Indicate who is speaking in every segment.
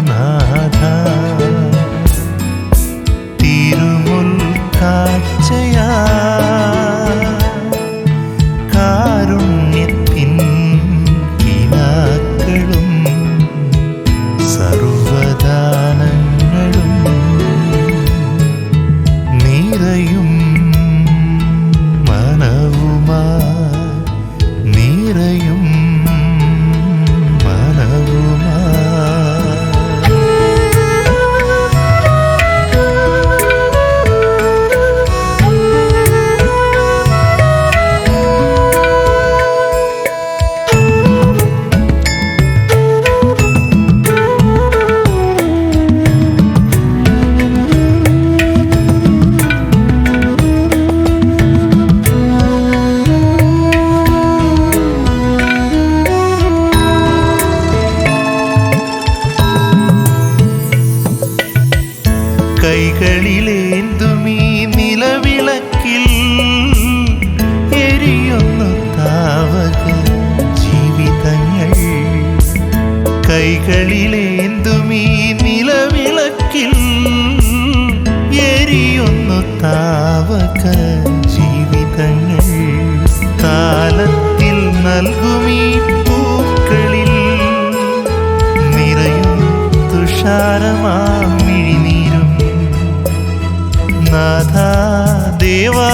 Speaker 1: നാഥ തിരുമുൽ കാഴ്ചയാ കാരുണ്യത്തിൻ കിനാക്കളും സർവദാനങ്ങളും നിറയും മനവുമാ നിറയും മനവുമാ കൈകളിലേന്തുമീ നിലവിളക്കിൽ എരിയുന്നു താവക ജീവിതങ്ങൾ കൈകളിലേന്തുമീ നിലവിളക്കിൽ എരിയുന്നു താവക ജീവിതങ്ങൾ കാലത്തിൽ നൽകുമീ പൂക്കളിൽ നിറയും തുഷാരമാം മിഴിനീരും നാഥാ ദേവാ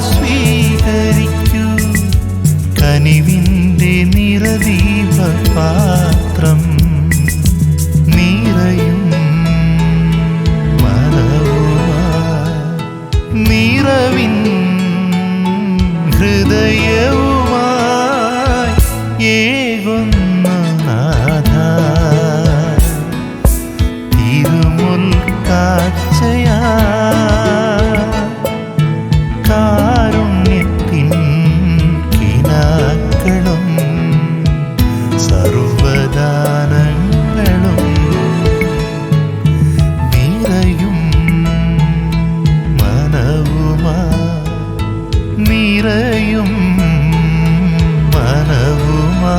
Speaker 1: സ്വീകരിക്കൂ കനിവിൻ്റെ നിറദീപപാത്രം നിറയും മനവുമായി നിറവിൻ ഹൃദയവുമായി ഏകുന്ന നാഥ തിരുമുൽ കാഴ്ചയാ കാരുണ്യത്തിൻ കിനാക്കളും സർവദാനങ്ങളും നിറയും മനവുമാ നിറയും മനവുമാ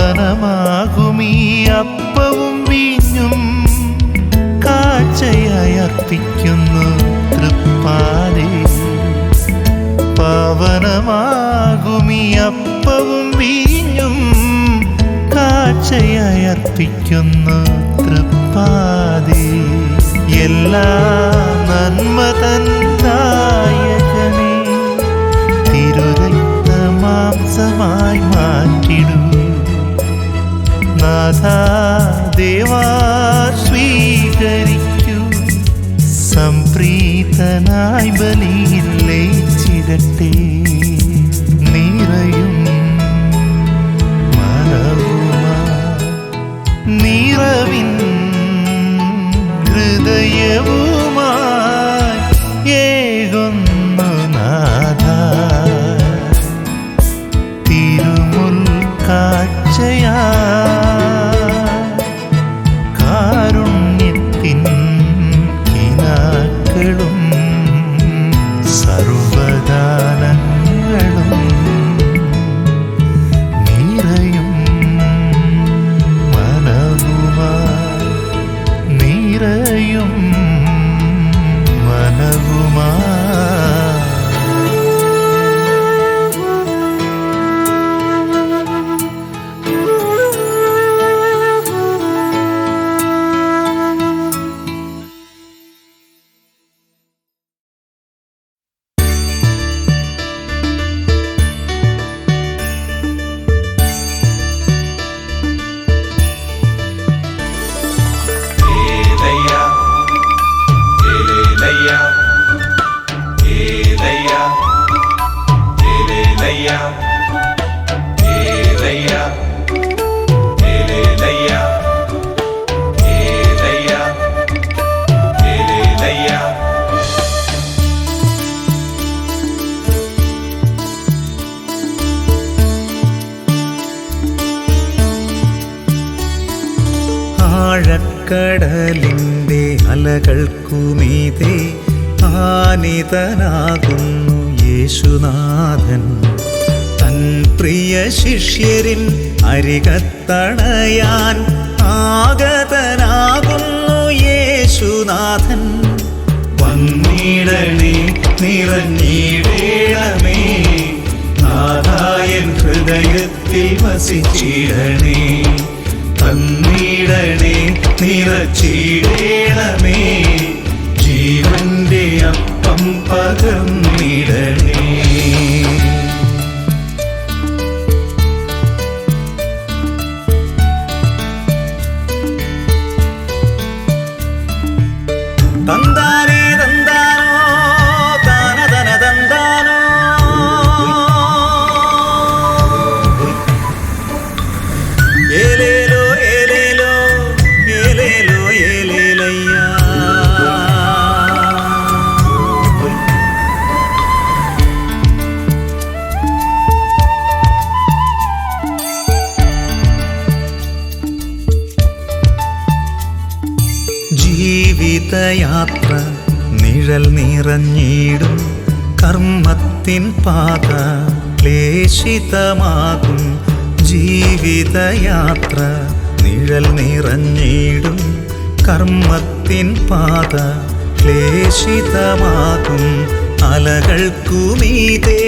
Speaker 1: പാവനമാകുമീ അപ്പവും വീഞ്ഞും കാഴ്ചയായി അർപ്പിക്കുന്നു തൃപ്പാദേ പാവനമാകുമീ അപ്പവും വീഞ്ഞും കാഴ്ചയായി അർപ്പിക്കുന്നു തൃപ്പാദേ എല്ലാ നന്മ തൻ നായകനേ തിരുരക്തമാംസമായി മാറ്റിടൂ നാഥാ ദേവാ സ്വീകരിക്കൂ സംപ്രീതനായി ബലിയിൽ ലയിച്ചിടട്ടെ നിറയും മനവുമായി നിറവിൻ ഹൃദയവുമായി ഏകുന്നു നാഥ തിരുമുൽ കാഴ്ചയാ കാരുണ്യത്തിൻ കിനാക്കളും സർവദാനങ്ങളും നിറയും മനവുമായി നിറയും
Speaker 2: ആഴക്കടലിൻ്റെ അലകൾക്കുമീതെ ആനിതനാകുന്നു യേശുനാഥൻ. തൻ പ്രിയ ശിഷ്യരിൻ അരികത്തണയാൻ ആഗതനാകുന്നു യേശുനാഥൻ. വന്നിടണേ നിറഞ്ഞിടേണമേ നാഥായൻ ഹൃദയത്തിൽ വസിച്ചിടണേ. തന്നിടണേ നിറച്ചിടേണമേ ജീവന്റെ അപ്പം പകർന്നിടണേ. തന്താനേ തന്താനോ താനതന തന്താനോ ഏലേലോ ഏലേലോ ഏലേലോ ഏലേലയ്യാ. ജീവിതയാത്ര നിഴൽ നിറഞ്ഞിടും കർമ്മത്തിൻ പാത ക്ലേശിതമാകും. ജീവിതയാത്ര നിഴൽ നിറഞ്ഞിടും കർമ്മത്തിൻ പാത ക്ലേശിതമാകും. അലകൾക്കുമീതേ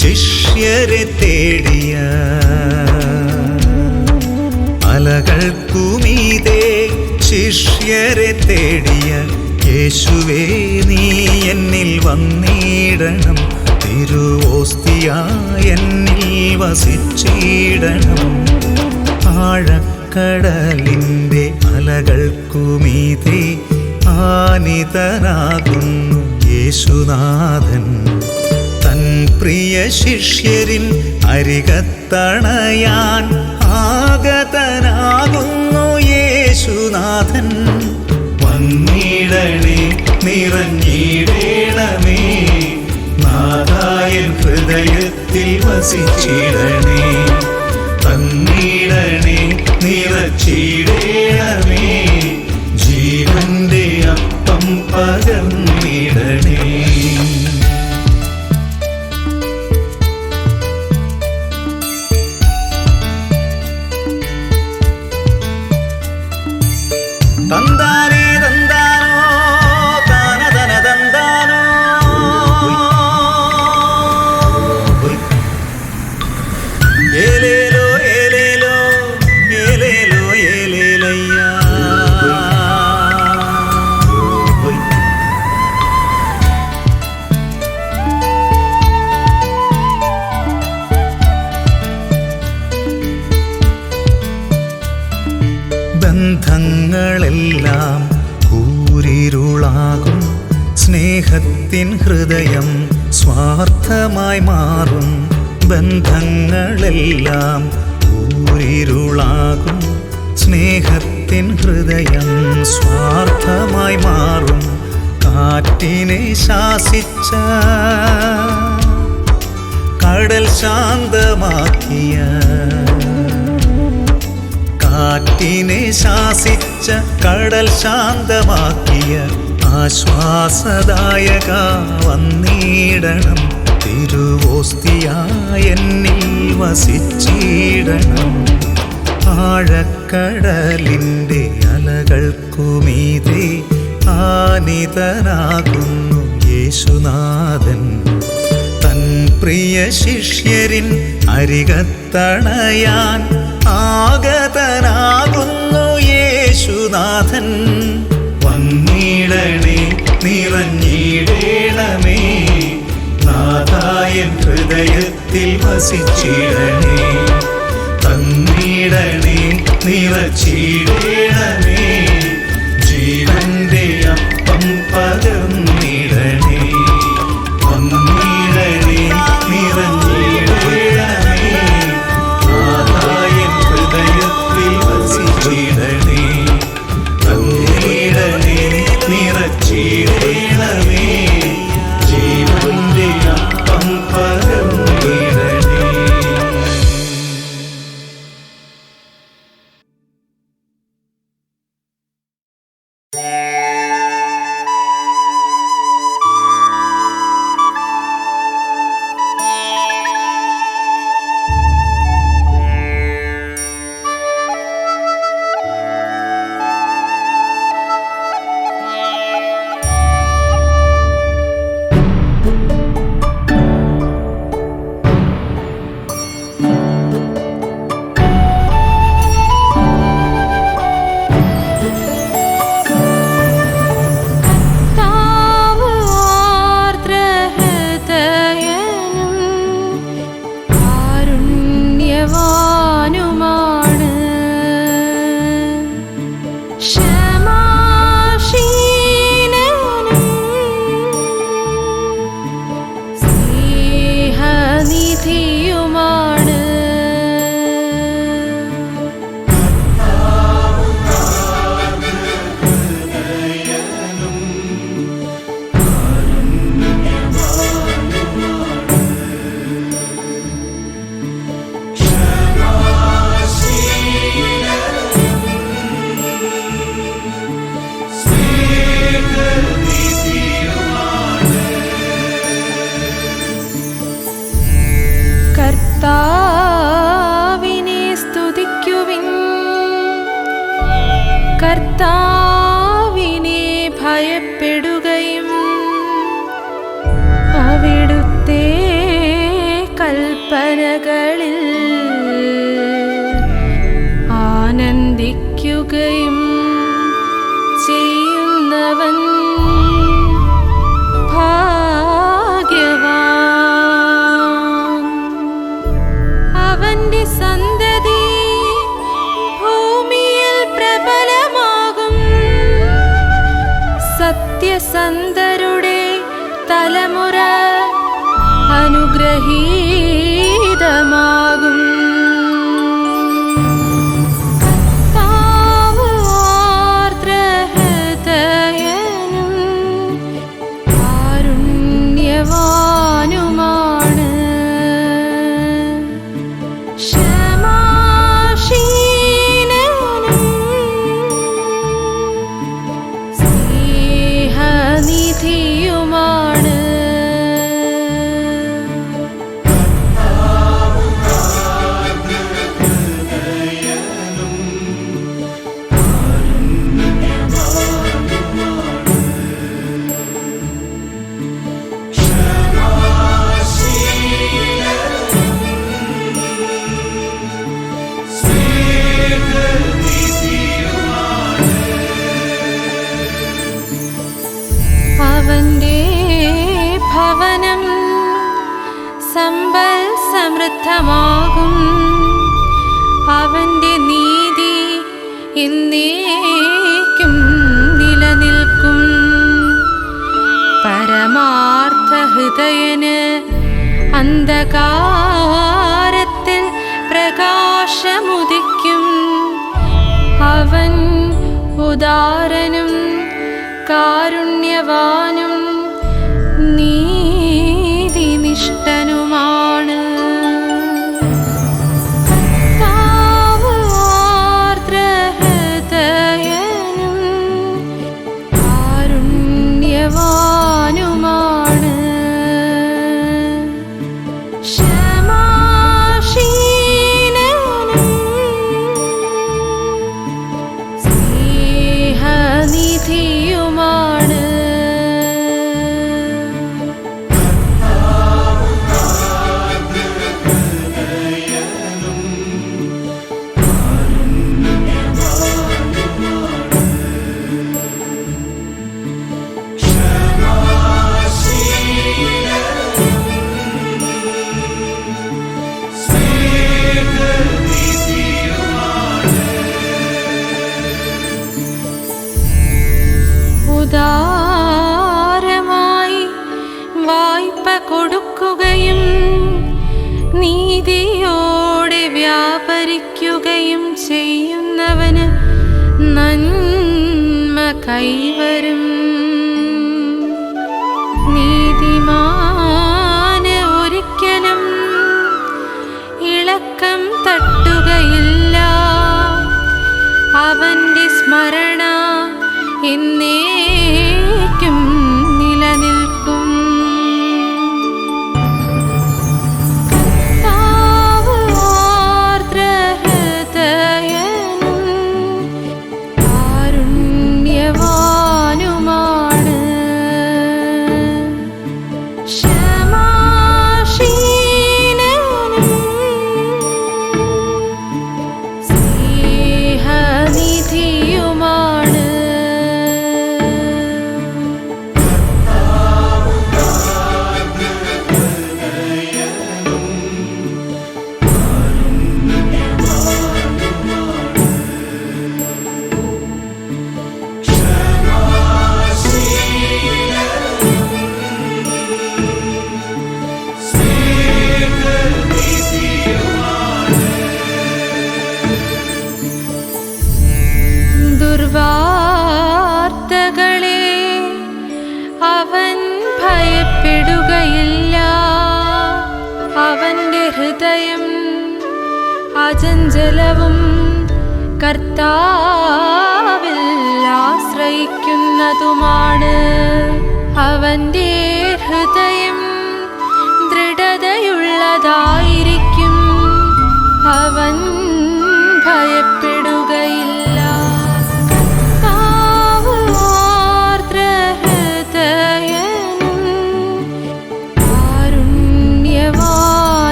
Speaker 2: ശിഷ്യരെ തേടിയ അലകൾക്കുമീതേ ശിഷ്യരെ തേടിയ യേശുവേ നീ എന്നിൽ വന്നിടണം. തിരുവോസ്തിയായി എന്നിൽ വസിച്ചിടണം. ആഴക്കടലിൻ്റെ അലകൾക്കുമീതേ ആനിതനാകുന്നു യേശുനാഥൻ. തൻ പ്രിയ ശിഷ്യരിൻ അരികത്തണയാൻ ആഗതനാകുന്നു യേശുനാഥൻ. വന്നിടണേ നിറഞ്ഞിടേണമേ നാഥായൻ ഹൃദയത്തിൽ വസിച്ചിടണേ. തന്നിടണേ നിറച്ചിടേണമേ ജീവന്റെ അപ്പം പകർന്നിടണേ. തന്താനേ തന്താനോ താനതന തന്താനോ ഏലേലോ ഏലേലോ ഏലേലോ ഏലേലയ്യാ. ബന്ധങ്ങളെല്ലാം കൂരിരുളാകും. സ്നേഹത്തിൻ ഹൃദയം സ്വാർത്ഥമായി മാറും. ബന്ധങ്ങളെല്ലാം കൂരിരുളാകും. സ്നേഹത്തിൻ ഹൃദയം സ്വാർത്ഥമായി മാറും. കാറ്റിനെ ശാസിച്ച കടൽ ശാന്തമാക്കിയ കാറ്റിനെ ശാസിച്ച കടൽ ശാന്തമാക്കിയ ആശ്വാസദായക വന്നിടണം. തിരുവോസ്തിയായി എന്നിൽ വസിച്ചിടണം. ആഴക്കടലിൻ്റെ അലകൾക്കുമീതേ ആനിതനാകുന്നു യേശുനാഥൻ. തൻ പ്രിയ ശിഷ്യരിൻ അരികത്തണയാൻ ആഗതനാകുന്നു യേശുനാഥൻ. വന്നിടണേ നിറഞ്ഞിടേണമേ നാഥായൻ ഹൃദയത്തിൽ വസിച്ചിടണേ. തന്നിടണേ നിറച്ചിടേണമേ ജീവന്റെ അപ്പം പകർന്നിടണേ. വന്നിടണേ നിറഞ്ഞിടേണമേ നാഥായൻ ഹൃദയത്തിൽ വസിച്ചിടണേ. തന്നിടണേ നിറച്ചിടേണമേ ജീവന്റെ അപ്പം പകർന്നിടണേ.
Speaker 3: കർത്താവിനെ ഭയപ്പെടുകയും അവിടുത്തെ കൽപ്പനകളിൽ ആനന്ദിക്കുകയും ചെയ്യുന്നവൻ ഭാഗ്യവാൻ. അവന്റെ സന്തതി ഭൂമിയിൽ പ്രബലമാകും. സത്യസന്ധരുടെ തലമുറ അനുഗ്രഹീതമാകും. കർത്താവ് ആർദ്രഹൃദയനും കാരുണ്യവാനുമാണ്. ക്ഷമാശീലനും സ്നേഹനിധിയുമാണ്. അവന്റെ ഭവനം സമ്പൽ സമൃദ്ധമാകും. അവന്റെ നീതി എന്നേക്കും നിലനിൽക്കും. പരമാർത്ഥ ഹൃദയന് അന്ധകാരത്തിൽ പ്രകാശമുദിക്കും. അവൻ ഉദാരനും കാരുണ്യവാനും നീതിനിഷ്ഠനുമാണ്. കർത്താവ് ആർദ്രഹൃദയനും കാരുണ്യവാനുമാണ്. ക്ഷമാശീലനും സ്നേഹനിധിയുമാണ്. ഉദാരമായി വായ്പ കൊടുക്കുകയും നീതിയോടെ വ്യാപരിക്കുകയും ചെയ്യുന്നവന് നന്മ കൈവരും. നീതിമാന് ഒരിക്കലും ഇളക്കം തട്ടുകയില്ല. അവന്റെ സ്മരണ എന്നേക്കും നിലനിൽക്കും. കർത്താവ് ആർദ്രഹൃദയനും കാരുണ്യവാനുമാണ്. ക്ഷമാശീലനും സ്നേഹനിധിയുമാണ്. ദുർവാർത്തകളെ അവൻ ഭയപ്പെടുകയില്ല. അവന്റെ ഹൃദയം അചഞ്ചലവും കർത്താവിൽ ആശ്രയിക്കുന്നതുമാണ്. അവന്റെ ഹൃദയം ദൃഢതയുള്ളതായിരിക്കും. അവൻ ഭയപ്പെടുകയില്ല.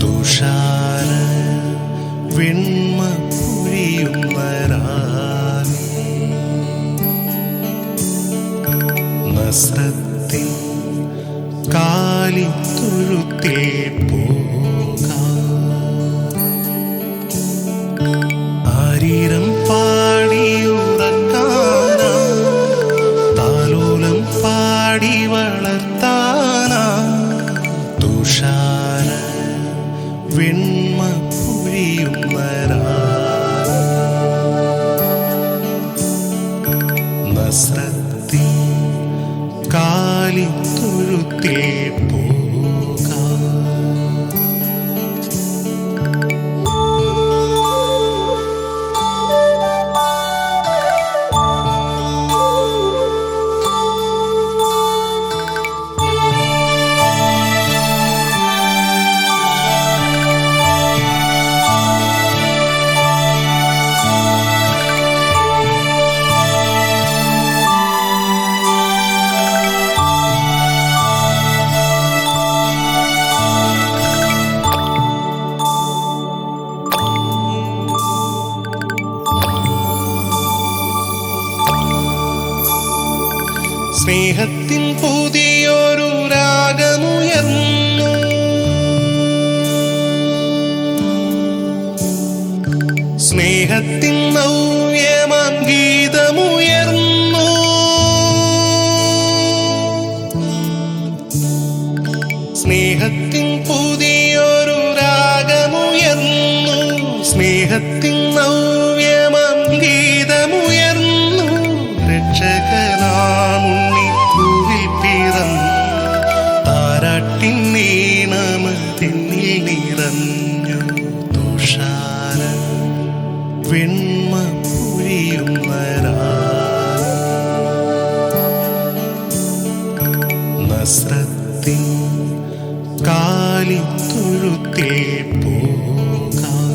Speaker 1: തുഷാര വെണ്മ പൊഴിയുന്ന രാവിലെ നസ്രത്തിൻ കാലിത്തൊഴുത്തിൽ പോകാം. ആരീരം പാടിയുറക്കാനാ, താലോലം പാടി വളർത്താനാ, തുഷാര വെണ്മ പൊഴിയുന്ന നസ്രത്തിൻ കാലിത്തൊഴുത്തിൽ പോകാം. സ്നേഹത്തിൻ പുതിയൊരു രാഗമുയർന്നു, സ്നേഹത്തിൻ നവ്യമാം ഗീതമുയർന്നു. സ്നേഹത്തിൻ പുതിയൊരു രാഗമുയർന്നു, സ്നേഹത്തിൻ നവ്യമാം ഗീതമുയർന്നു. രക്ഷകനാമുണ്ണിപ്പൂവിൽ പിറന്നു, താരാട്ടിൻ നീണമതെന്നിൽ നിറഞ്ഞു. തുഷാര വെണ്മ പൊഴിയുന്ന നസ്രത്തിൻ കാലിത്തൊഴുത്തിൽ പോകാം.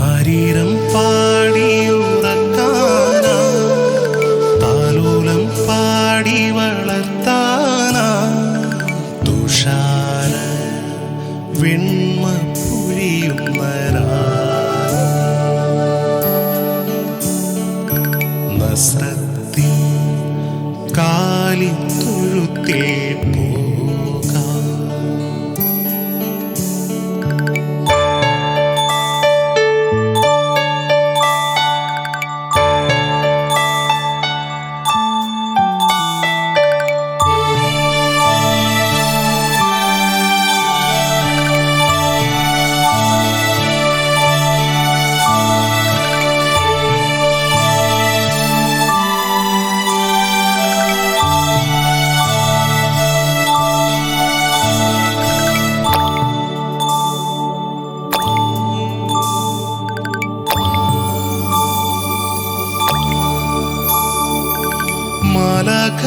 Speaker 1: ആരീരം പാടിയുറക്കാനാ, താലോലം പാടി വളർത്താനാ, തുഷാര വെണ്മ പൊഴിയുന്ന നസ്രത്തിൻ കാലിത്തൊഴുത്തിൽ പോകാം.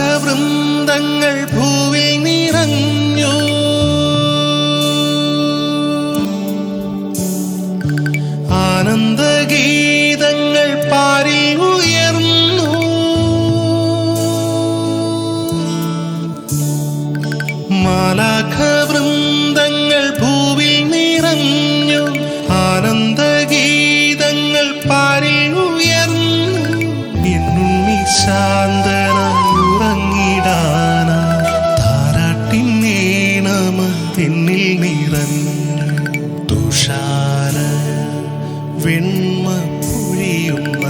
Speaker 1: മാലാഖവൃന്ദങ്ങൾ ഭൂവിൽ നിറഞ്ഞു, ആനന്ദഗീതങ്ങൾ പാരിൽ ഉയർന്നു. മാലാഖവൃന്ദങ്ങൾ ഭൂവിൽ നിറഞ്ഞു, ആനന്ദഗീതങ്ങൾ പാരിൽ ഉയർന്നു. എന്നുണ്ണി ശാന്തനായുറങ്ങിടാന, താരാട്ടിൻ നീണമതെന്നിൽ നിറഞ്ഞു. തുഷാര വെണ്മ പൊഴിയുന്ന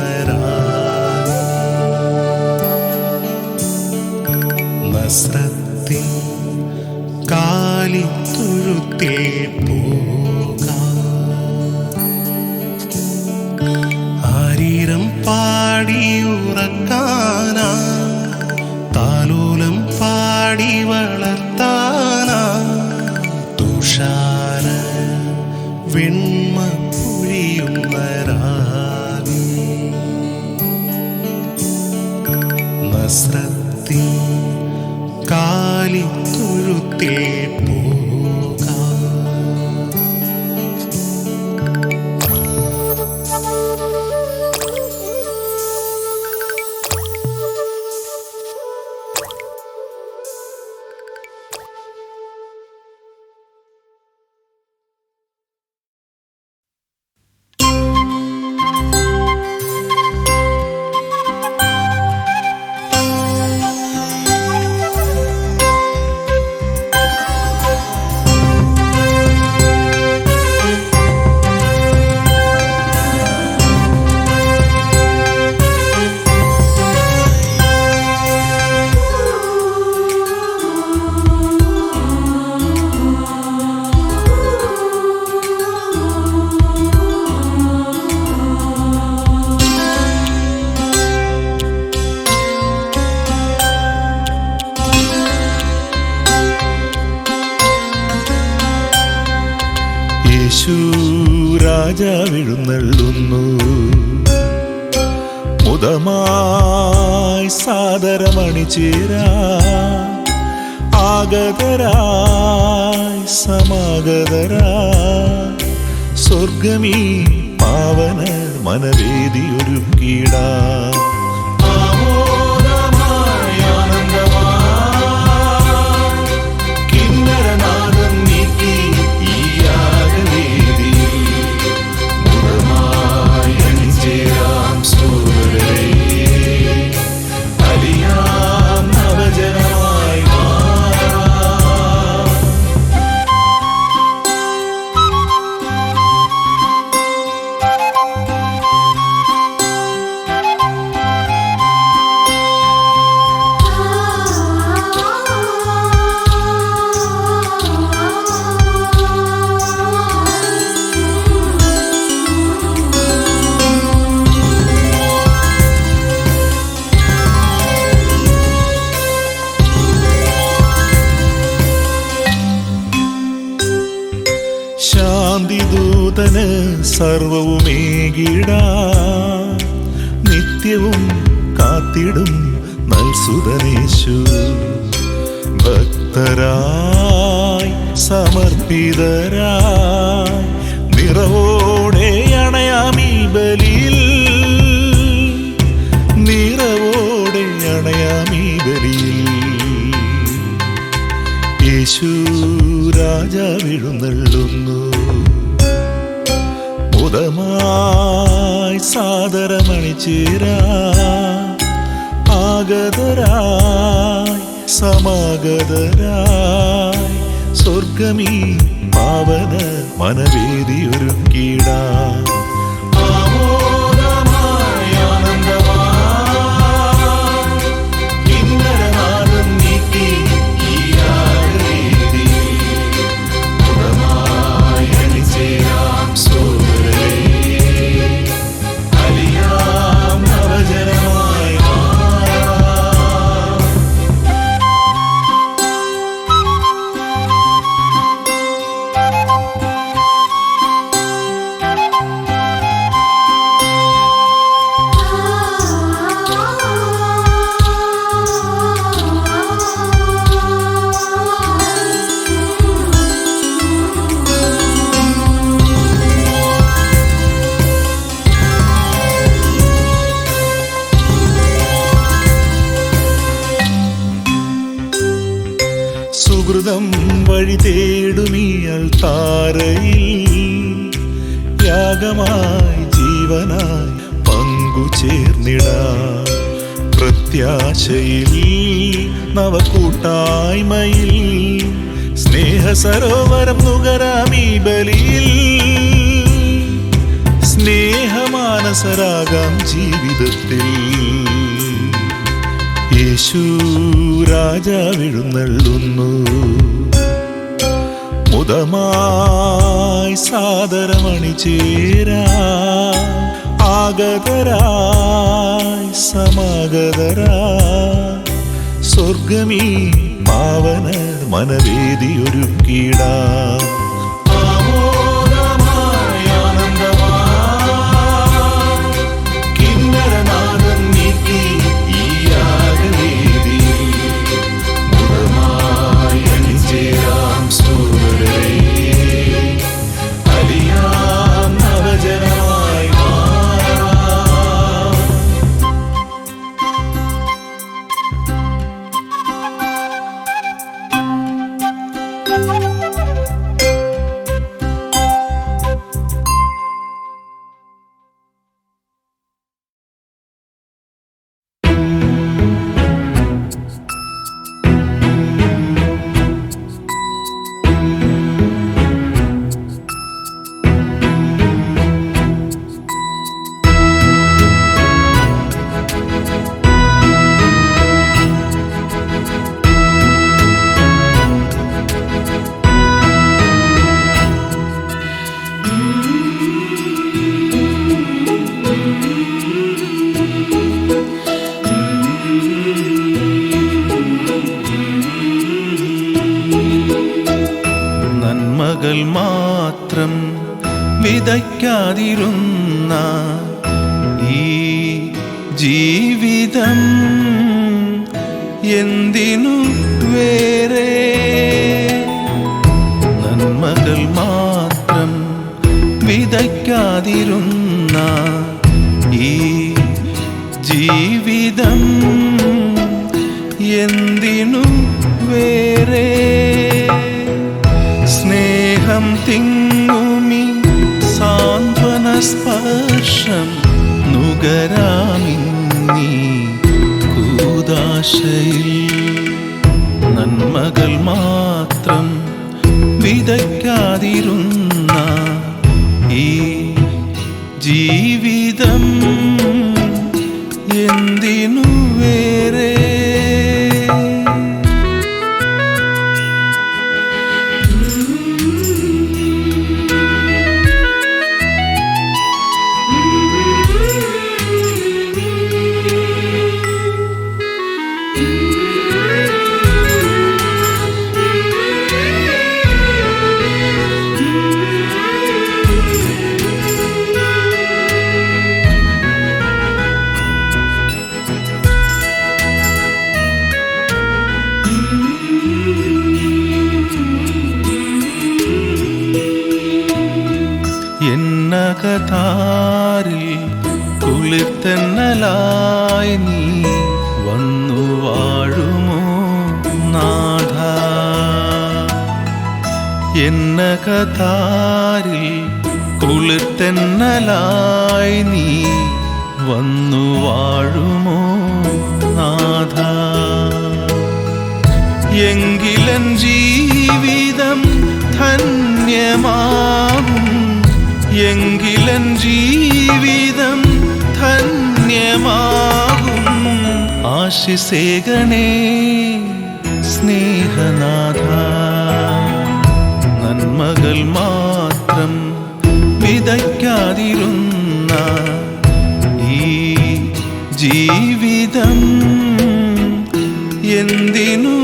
Speaker 1: നസ്രത്തിൻ കാലിത്തൊഴുത്തിൽ തൊഴുത്തിൽ പോകാം. ആരീരം പാടി ഉറക്കാനാ, താലോലം പാടി വളർത്താനാ, തുഷാര വെണ്മ പൊഴിയുന്ന രാഗം. നസ്രത്തിൻ കാലിത്തൊഴുത്തിൽ പോകാം. യേശു രാജാവെഴുന്നള്ളുന്നു, മുദമായി സാദരമണിചേരാ, ആഗതരായി സമാഗതരായി സ്വർഗമീ പാവന മനവേദിയൊരുക്കിടാ. ശാന്തിദൂതന് സർവവുമേകിടാ, നിത്യവും കാത്തിടും നൽസുതനേശു. ഭക്തരായി സമർപ്പിതരായി നിറവോടെ അണയാമീ ബലിയിൽ, നിറവോടെ അണയാമീ ബലിയിൽ. യേശു രാജാവെഴുന്നള്ളുന്നു, മുദമായി സാദരമണിചേരാ, ആഗതരായി സമാഗതരായി സ്വർഗമീ പാവന മനവേദിയൊരുക്കിടാ. സുഹൃതം വഴി തേടുമിയൽ താരയിൽ, യാഗമായി ജീവനായി പങ്കുചേർന്നിടാം. പ്രത്യാശയിൽ നവകൂട്ടായ്മയിൽ സ്നേഹസരോവരം നുകരാമീ ബലിയിൽ. സ്നേഹമാനസരാകാം ജീവിതത്തിൽ. യേശു രാജാവെഴുന്നള്ളുന്നു, മുദമായി സാദരമണിചേരാ ആഗതരായി സമാഗതരായി സ്വർഗമീ പാവന മനവേദിയൊരുക്കിടാ
Speaker 2: നന്മകൾ മാത്രം വിതയ്ക്കാതിരുന്ന ഈ ജീവിതം എന്തിനു വേറെ നന്മകൾ മാത്രം വിതയ്ക്കാതിരുന്ന ഈ ജീവിതം എന്തിനു വേറെ സ്നേഹം തിങ്ങുമി സാന്ത്വന സ്പർശം നുകരാമിന്നീ കൂദാശയിൽ നന്മകൾ മാത്രം വിതയ്ക്കാതിരുന്ന ഈ ജീവിതം എന്തിനു വേറെ എന്നകതാരിൽ കുളിർത്തന്നലായി നീ വന്നു വാഴുമോ നാഥ എന്നകതാരിൽ കുളിർത്തന്നലായി നീ വന്നു വാഴുമോ നാഥ എങ്കിലൻ ജീവിതം ധന്യമാകും എങ്കിലൻ ജീവിതം ധന്യമാകും ആശിസേകണേ സ്നേഹനാഥ നന്മകൾ മാത്രം വിതയ്ക്കാതിരുന്ന ഈ ജീവിതം എന്തിനു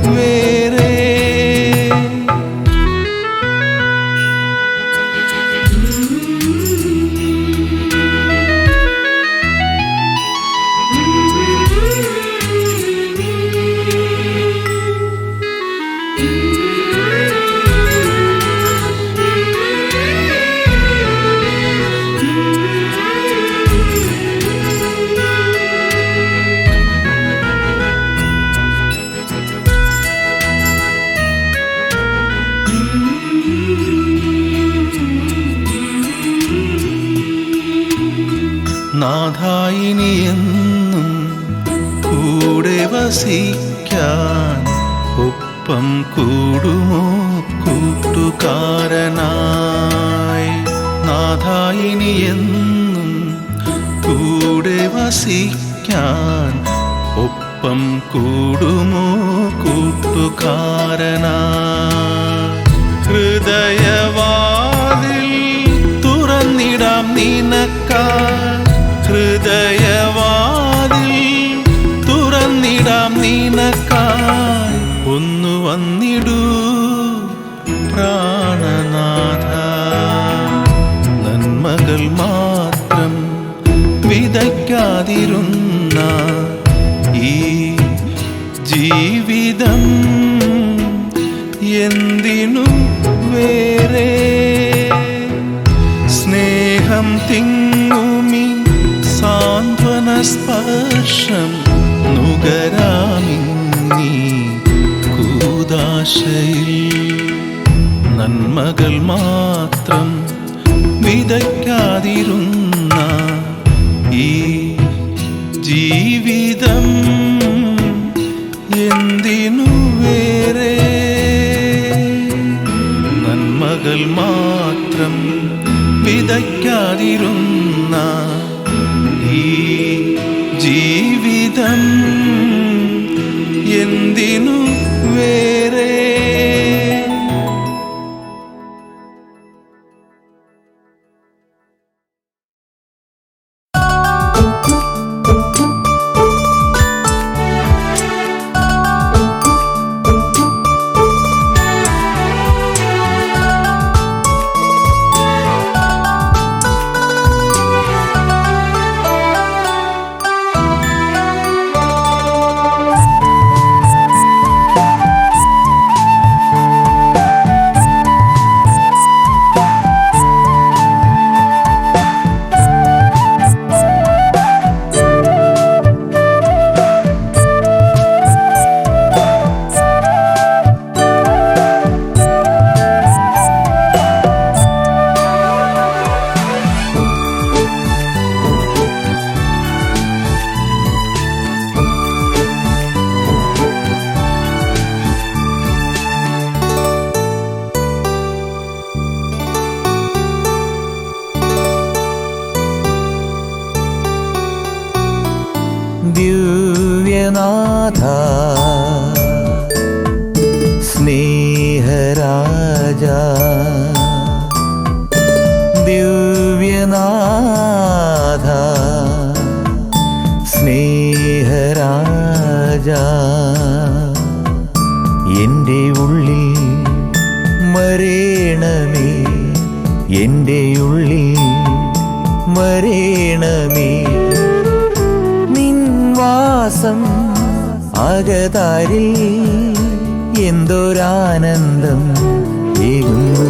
Speaker 2: വേറെ നാഥായിനിയെന്നും കൂടെ വസിക്കാൻ ഒപ്പം കൂടുമോ കൂട്ടുകാരനായി നാഥായിനിയെന്നും കൂടെ വസിക്കാൻ ഒപ്പം കൂടുമോ കൂട്ടുകാരനായി ഹൃദയവാതിൽ തുറന്നിടാം നിനക്കായി, ഹൃദയവാതിൽ തുറന്നിടാം നിനക്കായി. ഒന്നു വന്നിടൂ പ്രാണനാഥ, നന്മകൾ മാത്രം വിതയ്ക്കാതിരുന്ന ഈ ജീവിതം എന്തിനു വേറെ? സ്നേഹം തിങ്ങുമി സാന്ത്വന സ്പർശം നുകരാമിന്നീ കൂദാശയിൽ. നന്മകൾ മാത്രം വിതയ്ക്കാതിരുന്ന ഈ ജീവിതം എന്തിനു വേറെ? നന്മകൾ മാത്രം വിതയ്ക്കാതിരുന്ന ഈ ജീവിതം എന്തിനു വേറെ?
Speaker 4: ദിവ്യനാഥ സ്നേഹരാജ, ദിവ്യനാഥ സ്നേഹരാജ, എൻ്റെ ഉള്ളിൽ മരേണമേ, എൻ്റെ ഉള്ളിൽ മരേണമേ. വാസം അകതാരിൽ എന്തൊരാനന്ദം ഏകുന്നു.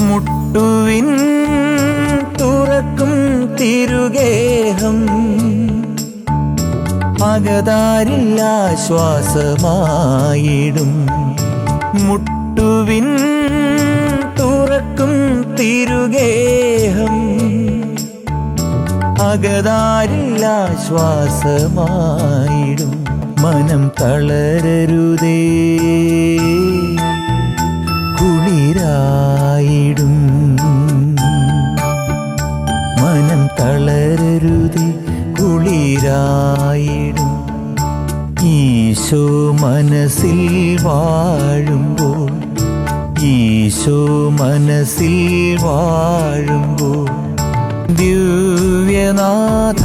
Speaker 4: മുട്ടുവിൻ തുറക്കും തിരുഗേഹം, അകതാരിൽ ആശ്വാസമായിടും. മുട്ടുവിൻ തുറക്കും തിരുഗേഹം, അകതാരിൽ ആശ്വാസമായിടും. മനം തളരരുതേ, കുളിരായിടും. മനം തളരരുതേ, കുളിരായിടും. ഈശോ മനസ്സിൽ വാഴുമ്പോൾ, ഈശോ മനസ്സിൽ വാഴുമ്പോൾ. ദിവ്യനാഥ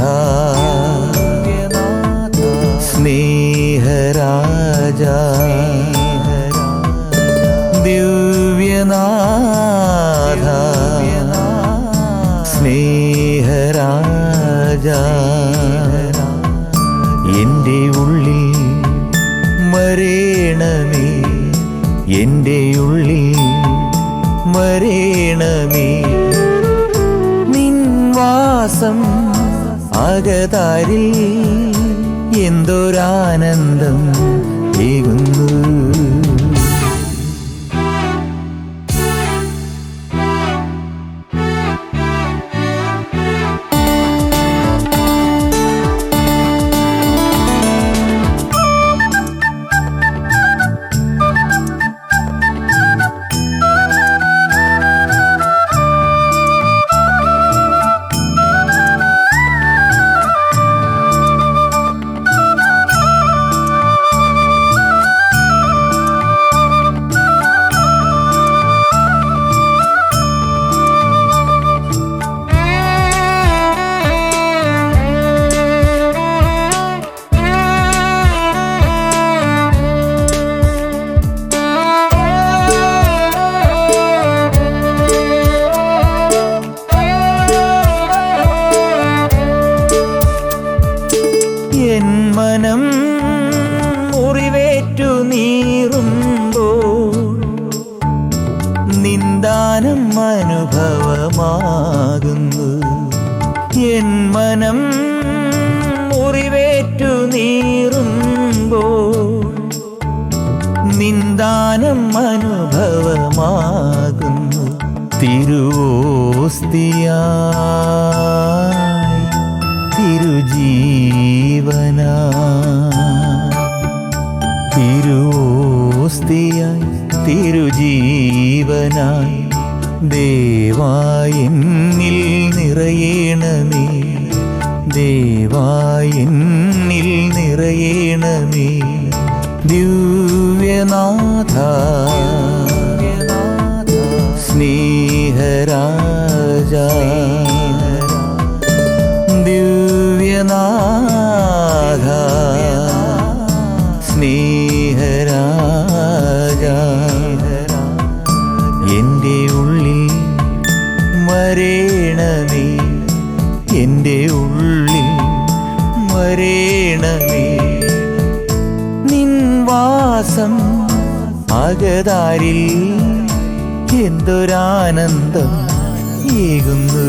Speaker 4: സ്നേഹരാജ, ദിവ്യനാഥ സ്നേഹരാജ, എൻ്റെ ഉള്ളിൽ മരേണമേ, എൻ്റെ ഉള്ളിൽ മരേണമേ. നിൻ വാസം അകതാരിൽ എന്തൊരാനന്ദം ഏകുന്നു. നിന്ദാനം അനുഭവമാകുന്നു. എൻ മനം മുറിവേറ്റു നീറുമ്പോൾ നിന്ദാനം അനുഭവമാകുന്നു. തിരുവോസ്തിയായി തിരുജീവനായി തിരുജീവനായി ദേവായെന്നിൽ നിറയണമേ, ദേവായെന്നിൽ നിറയണമേ. ദിവ്യനാഥ സ്നേഹരാജ, ദിവ്യനാഥ സ്നേഹരാജ, എൻ്റെ ഉള്ളിൽ വരേണമേ, എൻ്റെ ഉള്ളിൽ വരേണമേ. നിൻ വാസം അകതാരിൽ എന്തൊരാനന്ദം ഏകുന്നു.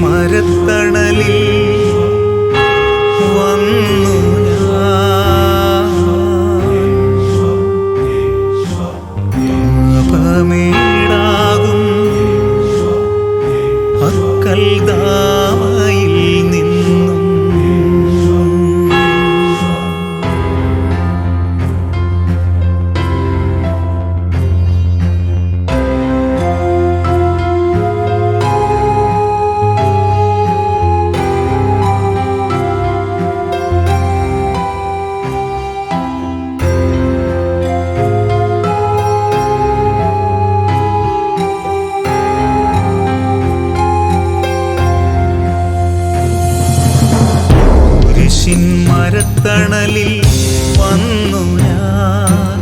Speaker 2: മരത്തണലിൽ വന്നു പാപമേടാകും അക്കൽദാമയിൽ നിന്നും മരത്തണലിൽ വന്നു ഞാൻ,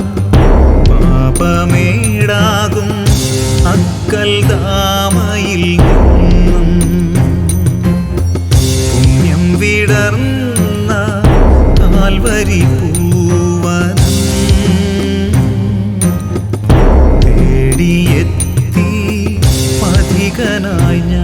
Speaker 2: പാപമേടാകും അക്കൽദാമയിൽ നിന്നും പുണ്യം വിടർന്ന കാൽവരി പൂവനം തേടിയെത്തി പഥികനായി ഞാൻ.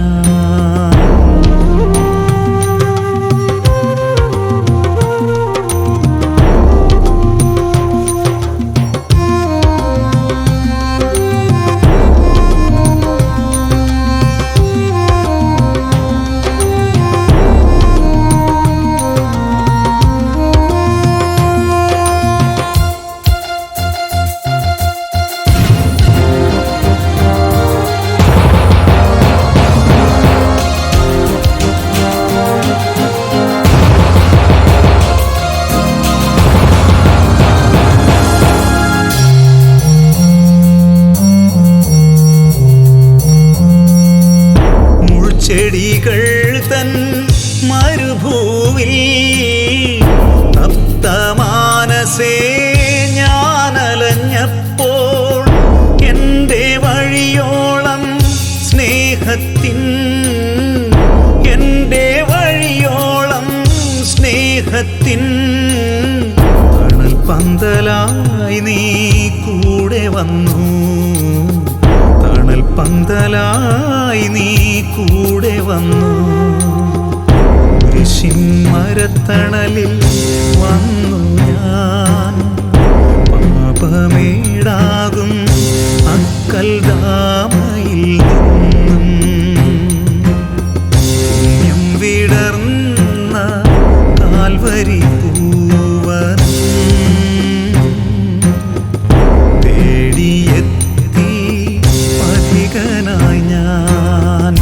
Speaker 2: ചെടികൾ തൻ മരുഭൂവിൽ തപ്തമാനസേ ഞാനലഞ്ഞപ്പോൾ എൻ്റെ വഴിയോളം സ്നേഹത്തിൻ, എൻ്റെ വഴിയോളം സ്നേഹത്തിൻ തണൽ പന്തലായി നീ കൂടെ വന്നു, തണൽ പന്തലായി നീ കൂടെ വന്നു. മരത്തണലിൽ വന്നു ഞാൻ, പാപമേടാകും അക്കൽദാമയിൽ നിന്നും പുണ്യം വിടർന്ന കാൽവരി പൂവനം തേടിയെത്തി പഥികനായി ഞാൻ.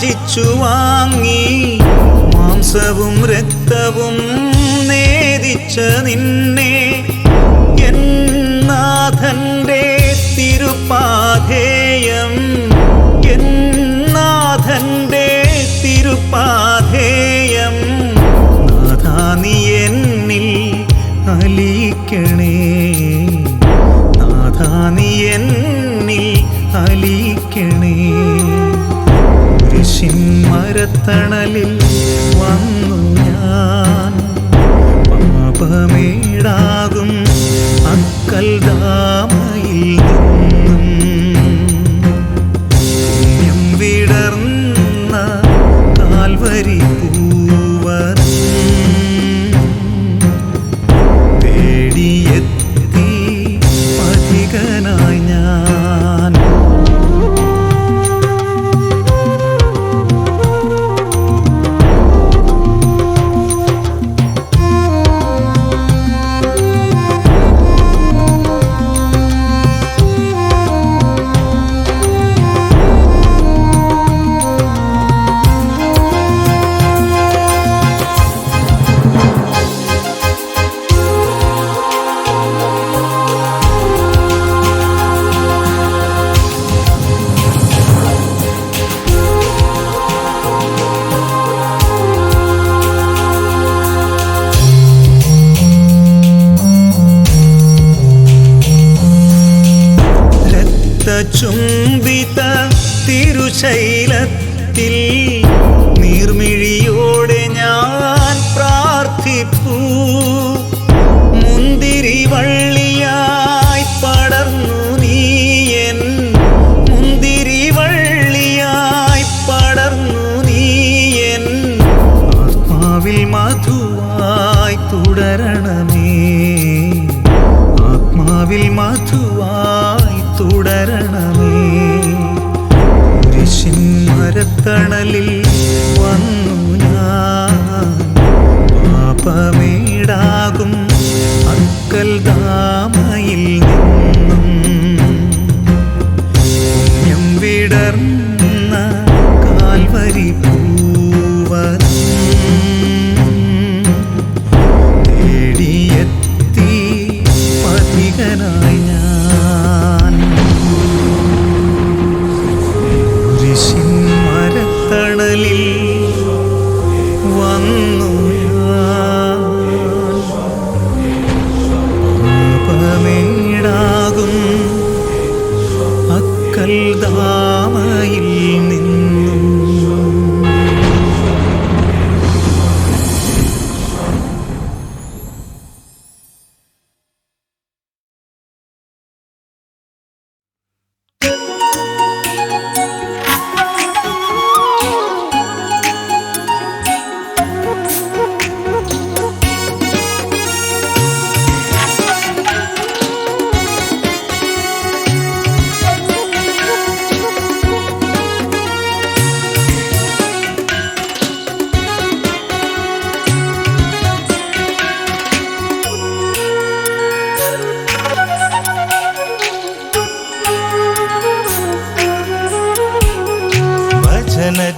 Speaker 2: യാചിച്ചു വാങ്ങി മാംസവും രക്തവും നേദിച്ച നിന്നെ എന്നാഥന്റെ തിരുപാധേയം എന്നാഥന്റെ തിരുപാധേയം നാഥാ നീ എന്നിൽ അലിയിക്കണേ നാഥാ നീ എന്നിൽ അലിയിക്കണേ മരത്തണലിൽ വന്നു ഞാൻ പാപമേടാകും അക്കൽദാമയിൽ നിന്നും വിടർന്ന കാൽവരി പൂവൻ തേടിയെത്തി പഥികനായി ഞാൻ ചുംബിത തിരുശൈലത്തിൽ നീർമിഴിയോടെ ഞാൻ പ്രാർത്ഥിപ്പൂ മുന്തിരി വള്ളിയായി പടർന്നു നീയൻ മുന്തിരി വള്ളിയായി പടർന്നു നീയൻ ആത്മാവിൽ മധുവായി തുടരണമേ ആത്മാവിൽ മധുവായി തുടരണമേ മരത്തണലിൽ വന്നു ഞാൻ പാപമേടാകും അക്കൽദാമയിൽ നിന്നും വിടർന്ന കാൽവരി പൂവൻ തേടിയെത്തി പഥികനായി ഞാൻ മരത്തണലിൽ വന്നു പാപമേടാകും അക്കൽദാമയിൽ നിന്നും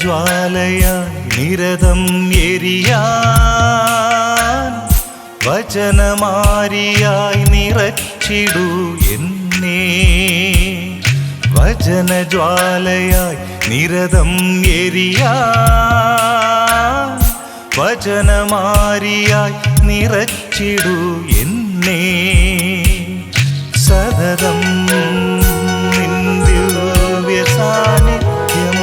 Speaker 1: ജ്വാലയായി നിരതം എരിയാൻ വചനമാരിയായി നിറച്ചിടൂ എന്നെ വചനജ്വാലയായി നിരതം എരിയാൻ വചനമാരിയായി നിറച്ചിടൂ എന്നെ സതതം നിൻ ദിവ്യ സാന്നിധ്യം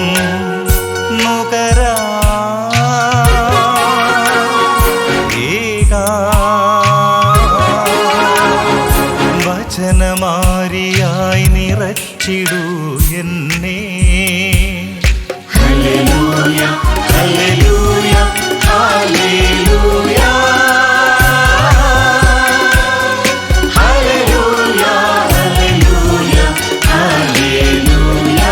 Speaker 1: വചനമാരിയായി നിറച്ചിടൂ എന്നെ hallelujah hallelujah hallelujah hallelujah hallelujah hallelujah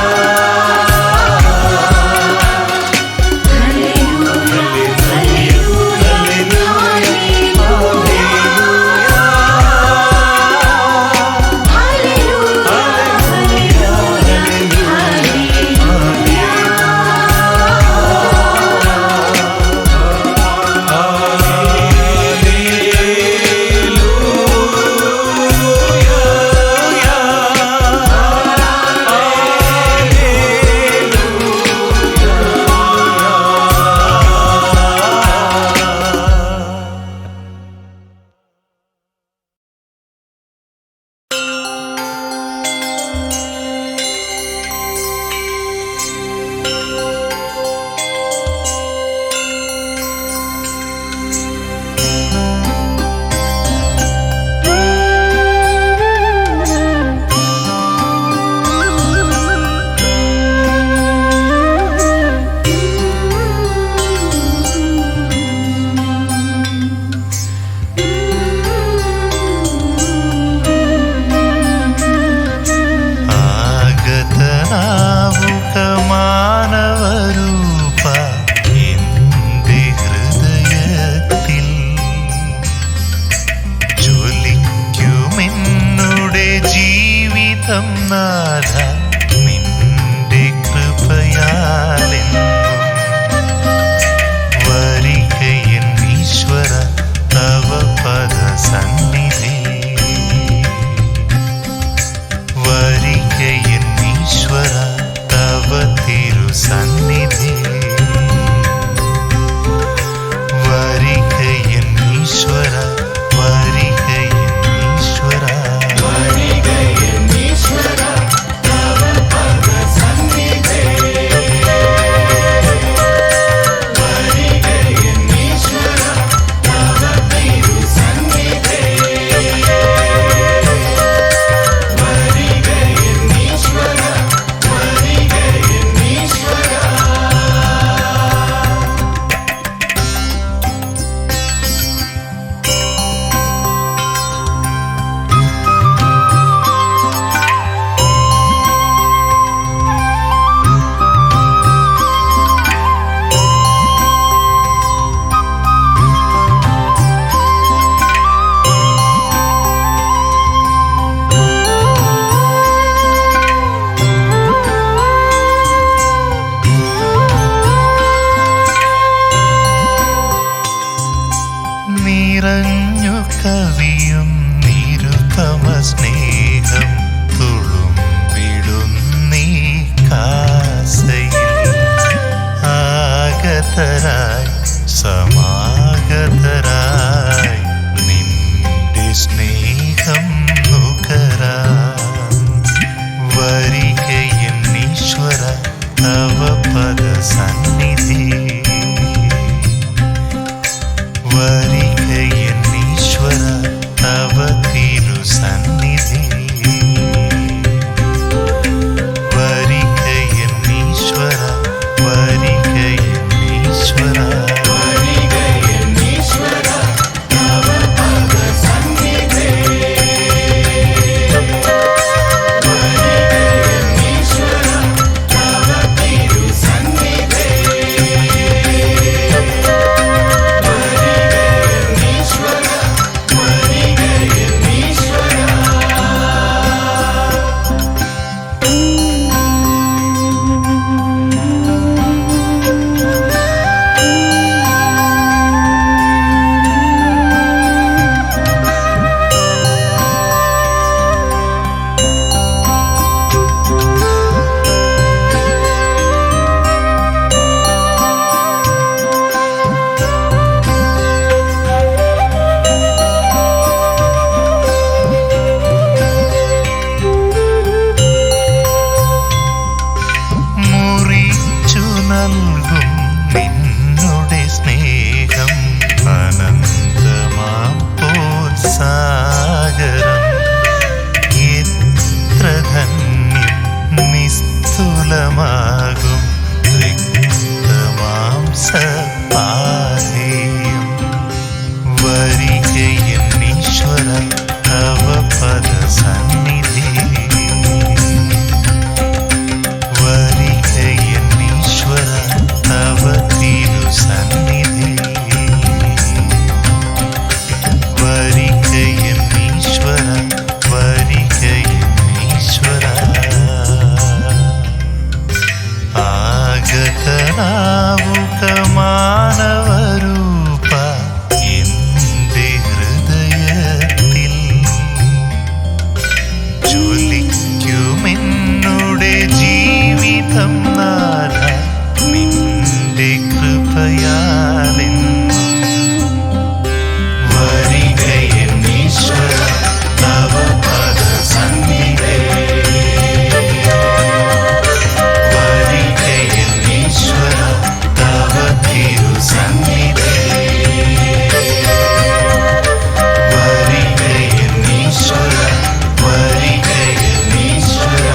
Speaker 1: ജീവിതം നാഥ നിന്റെ കൃപയാലെന്നും വരികയൻ ഈശ്വര തവ പദ സന്നിധി വരികയൻ ഈശ്വര തവ തിരു സന്നിധി വരികയൻ ഈശ്വര വരികയൻ ഈശ്വര നിറഞ്ഞു കവിയും നിരുപമ സ്നേഹം തുളുമ്പിടുന്നീ കാസയിൽ ആഗതരായി സമാഗതരായി നിന്റെ സ്നേഹം നുകരാം വരികയൻ ഈശ്വര തവ പദ സന്നിധി വരികയൻ ഈശ്വര തവ തിരു സന്നിധി വരികയൻ ഈശ്വര വരികയൻ ഈശ്വര മുറിച്ചു നൽകും നിന്നുടെ സ്നേഹം അനന്തമാം പ്രോത്സാഹരം എത്ര ധന്യം നിസ്തുലമാകും രക്തമാംസപാഥേയം വരികയൻ ഈശ്വര തവ പദ സന്നിധി വരികയൻ ഈശ്വര തവ തിരു സന്നിധി വരികയൻ ഈശ്വര വരികയൻ ഈശ്വര ആഗതനാവുക മാനവരൂപ എന്റെ ഹൃദയത്തിൽ ജ്വലിക്കുമെന്നുടെ ജീവിതം നാഥ നിന്റെ കൃപയാലെന്നും വരികയൻ ഈശ്വര തവ പദ സന്നിധി വരികയൻ ഈശ്വര തവ തിരു സന്നിധി വരികയൻ ഈശ്വര വരികയൻ ഈശ്വര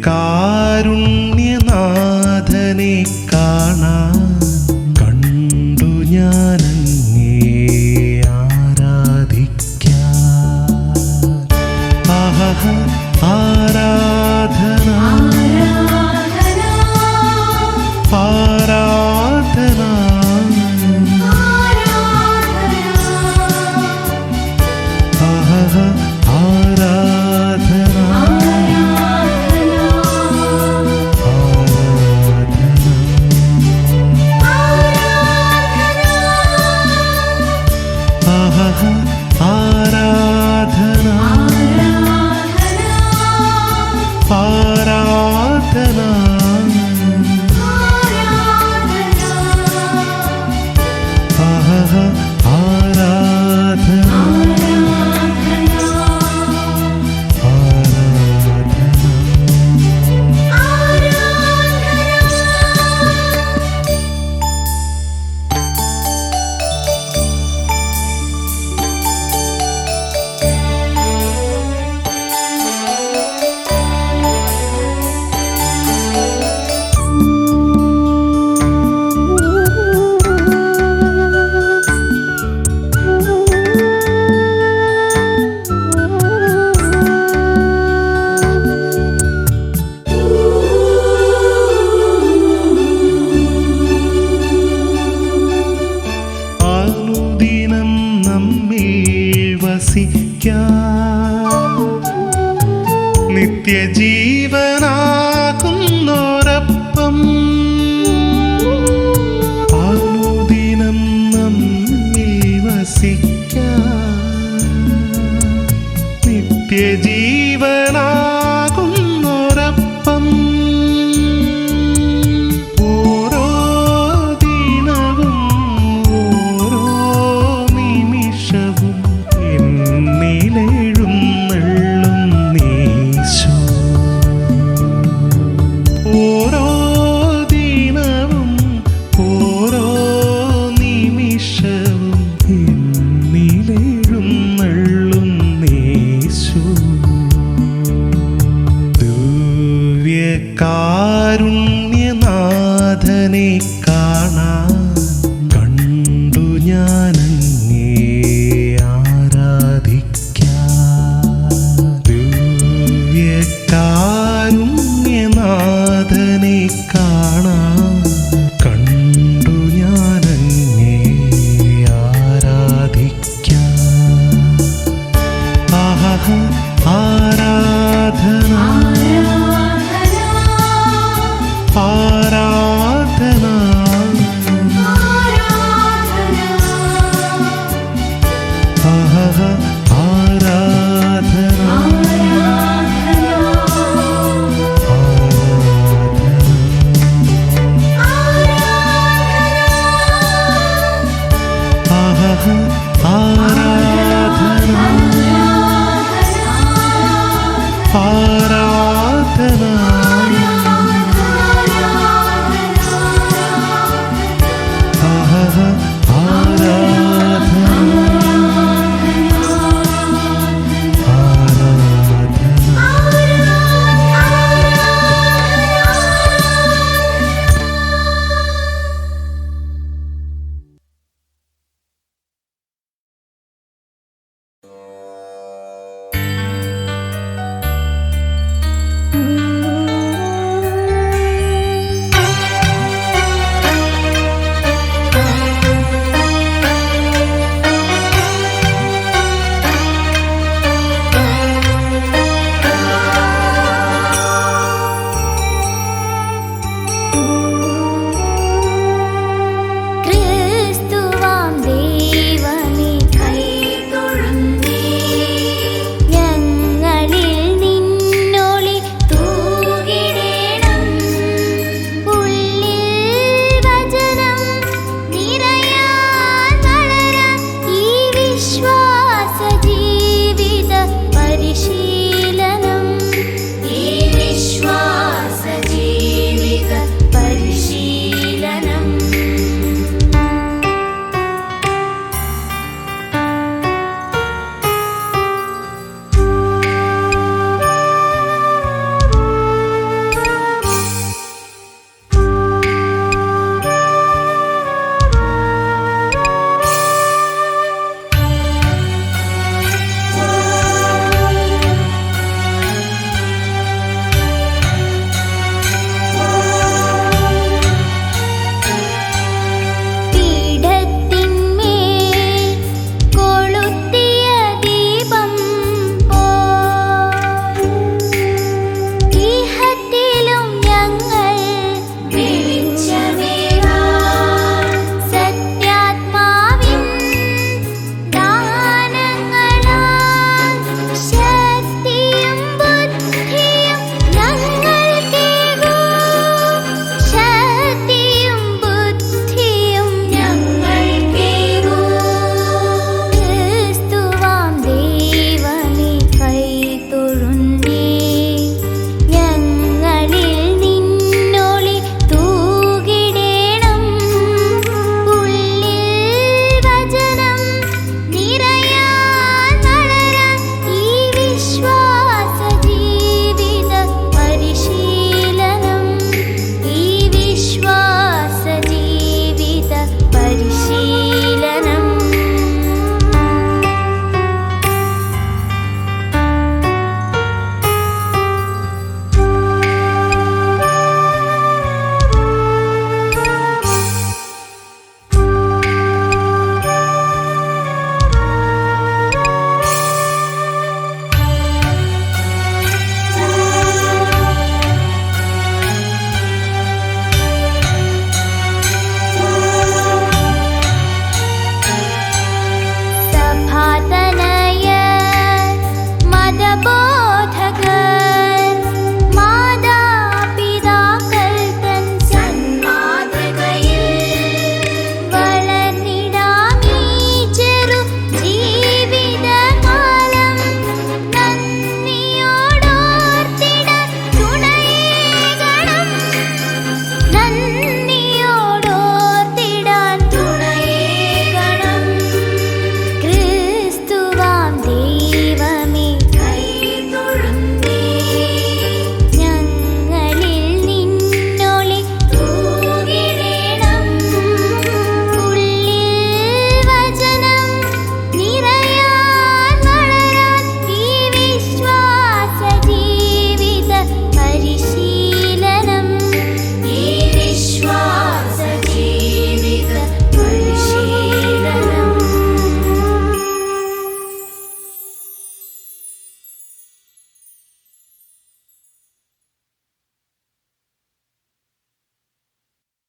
Speaker 2: കാരുണ്യനാഥനെ കാണാൻ കണ്ടു ഞാനങ്ങേ ആരാധിക്കാൻ. ആഹ ആരാധന ആരാധന ആഹ ആരാധന ആരാധന ആരാധന ആരാധന അനുദിനം നമ്മിൽ വസിക്കാൻ നിത്യജീവനാകുന്നോരപ്പം അനുദിനം നമ്മിൽ വസിക്കാൻ നിത്യജീവനാകുന്നോരപ്പം ഓരോ ദിനവും ഓരോ നിമിഷവും എന്നിലെഴുന്നള്ളും യേശു. ഓരോ ദിനവും ഓരോ നിമിഷവും എന്നിലെഴുന്നള്ളും യേശു. ദിവ്യകാരുണ്യനാഥനെ